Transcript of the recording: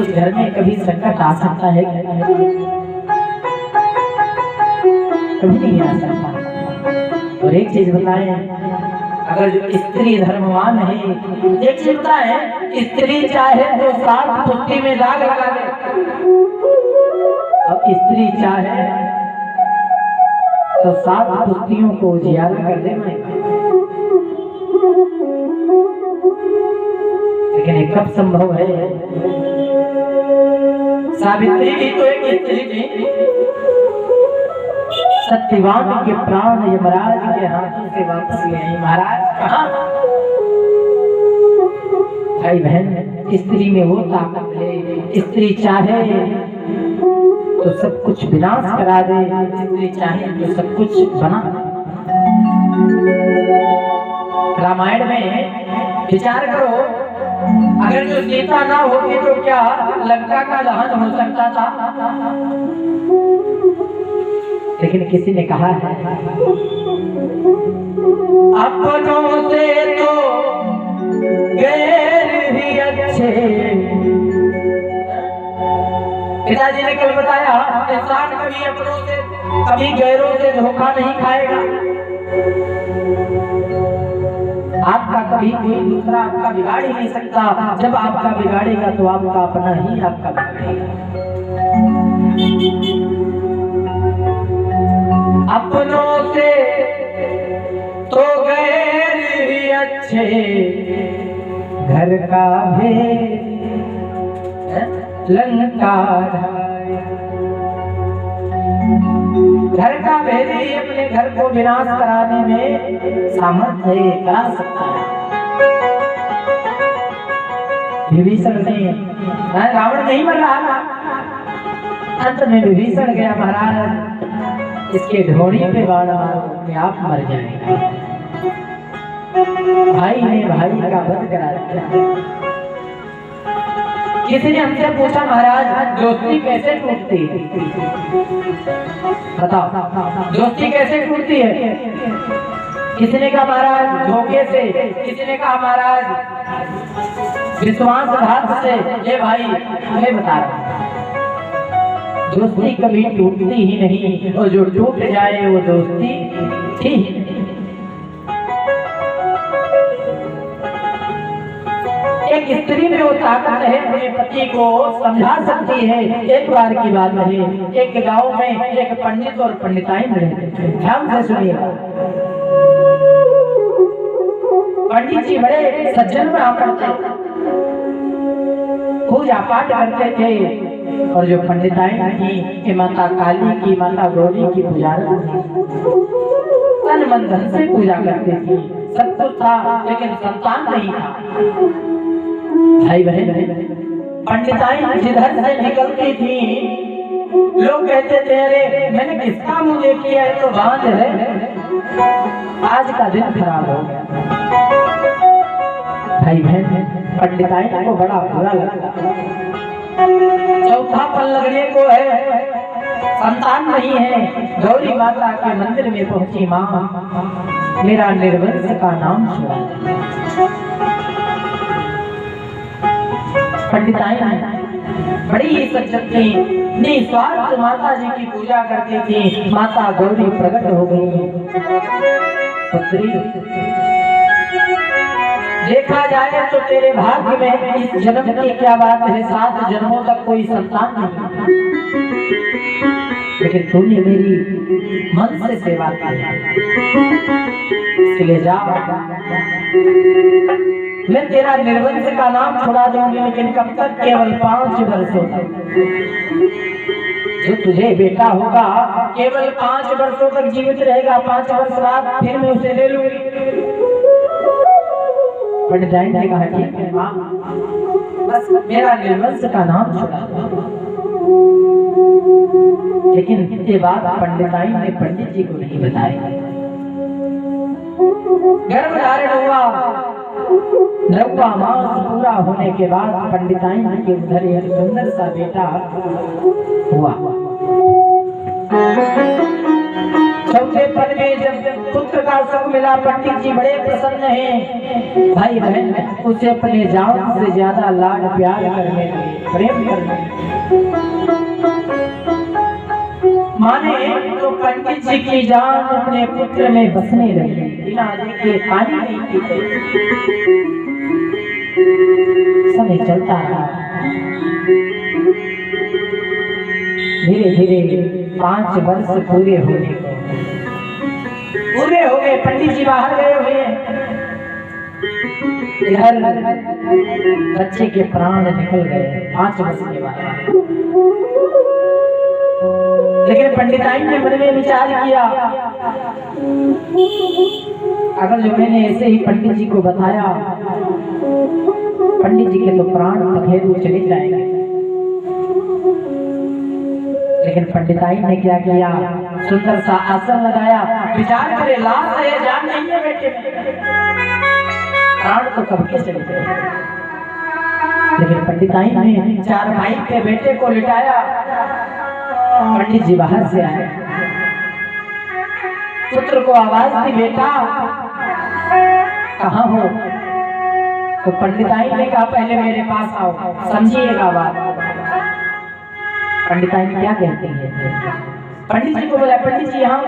उस घर में कभी संकट आ सकता है? कभी नहीं आ सकता। और एक चीज बताएं, अगर जो स्त्री धर्मवान है, एक चीज बताएं, स्त्री चाहे तो 7 पुष्टि में दाग लगा दे, और स्त्री चाहे तो 7 पुष्टियों को उजियारा कर दे। लेकिन ये कब संभव है? सावित्री भी तो एक स्त्री थी। सत्यवान के प्राण यमराज के हाथों से वापस ले आई। महाराज कहाँ? भाई बहन, स्त्री में वो ताकत है, स्त्री चाहे तो सब कुछ विनाश करा दे, स्त्री चाहे तो सब कुछ बना दे। रामायण में विचार करो, अगर जो सीता ना होती तो क्या लंका का दहन हो सकता था? लेकिन किसी ने कहा है, अपनों से तो गैर ही अच्छे। पिताजी ने कल बताया, इंसान कभी अपनों से कभी गैरों से धोखा नहीं खाएगा। आपका कभी कोई दूसरा आपका बिगाड़ ही नहीं सकता। जब आपका बिगाड़ेगा तो आपका अपना ही आपका बिगाड़ेगा। अपनों से तो गैर ही अच्छे, घर का भेद लंका ढाए। घर का भेदी अपने घर को विनाश कराने में सामर्थ्य करा सकता है। विभीषण ने, रावण नहीं मर रहा था, अंत में विभीषण गया, महाराज इसके ढोड़ी पे बाण मारो, अपने आप मर जाएगा। भाई ने भाई का वध करा दिया। किसी ने हमसे पूछा, महाराज दोस्ती कैसे टूटती है? बताओ, दोस्ती कैसे टूटती है? किसी ने कहा महाराज धोखे से, किसी ने कहा महाराज विश्वासघात से। ये भाई मैं बता रहा हूं, दोस्ती कभी टूटती ही नहीं, और जो टूट जाए वो दोस्ती थी ही नहीं। एक स्त्री में वो ताकत है, अपने पति को समझा सकती है। एक बार की बात है, एक गांव में एक पंडित और पंडिताइन रहते थे। ध्यान से सुनिएगा, पंडित जी बड़े सज्जन हुआ करते, पूजा पाठ करते थे, और जो पंडिताइन की माता काली की, माता गौरी की पुजारी थी, तन मन धन से पूजा करती थी। सब कुछ था लेकिन संतान नहीं था। भाई बहन, पंडिताइन जिधर से निकलती थी लोग कहते थे, अरे मैंने किसका मुंह देख लिया है, तो बांझ है, आज का दिन खराब हो गया। भाई बहन, पंडिताइन को बड़ा बुरा लगा। चौथा पल लगने को है, संतान नहीं है। गौरी माता के मंदिर में पहुंची, मां मेरा निर्वंश का नाम सुना। पंडिताइन बड़ी सज्जन थी, निस्वार्थ माता जी की पूजा करती थी। माता गौरी प्रकट हो गई। पुत्री, देखा जाए तो तेरे भाग्य में इस जन्म की क्या बात है, 7 जन्मों तक कोई संतान नहीं, लेकिन तूने मेरी मन से सेवा की, इसलिए जा, मैं तेरा निर्वंश का नाम छुड़ा दूंगी, लेकिन कब तक? केवल 5 वर्षों तक। जो तुझे बेटा होगा केवल 5 वर्षों तक जीवित रहेगा, 5 वर्ष बाद फिर मैं उसे ले लूंगी। पंडिताइन ने कहा, ठीक है मां, बस मेरा निर्वंश का नाम छुड़ा दो। लेकिन ये बात पंडिताइन ने पंडित जी को नहीं बताई। गर्भ धारण हुआ, 9वां मास पूरा होने के बाद पंडिताइन के उधर एक सुंदर सा बेटा हुआ। 4 चौथे पद में जब पुत्र का सुख मिला, पंडित जी बड़े प्रसन्न हैं। भाई बहन उसे अपने जान से ज्यादा लाड प्यार करने लगे, प्रेम करने लगे। माने तो पंडित जी की जान अपने पुत्र में बसने लगी। बिना देखे पानी नहीं पीते। समय चलता रहा। धीरे धीरे 5 वर्ष पूरे हो गए। पंडित जी बाहर गए हुए। इधर बच्चे के प्राण निकल गए 5 वर्ष के बाद। लेकिन पंडिताइन ने मन में विचार किया, अगर जो मैंने ऐसे ही पंडित जी को बताया, पंडित जी के तो प्राण पखेरु चले जाएंगे। लेकिन पंडिताइन ने क्या किया, सुंदर सा आसन लगाया, विचार करे लाश है, जान नहीं है बेटे में, प्राण तो कब के चले गए। लेकिन पंडिताइन ने 4 भाई के बेटे को लिटाया। पंडित जी बाहर से आए, पुत्र को आवाज दी, बेटा कहाँ हो? तो पंडिताइन ने कहा पहले मेरे पास आओ, समझिएगा बात। पंडिताइन क्या कहती है? पंडित जी को बोला, पंडित जी यहाँ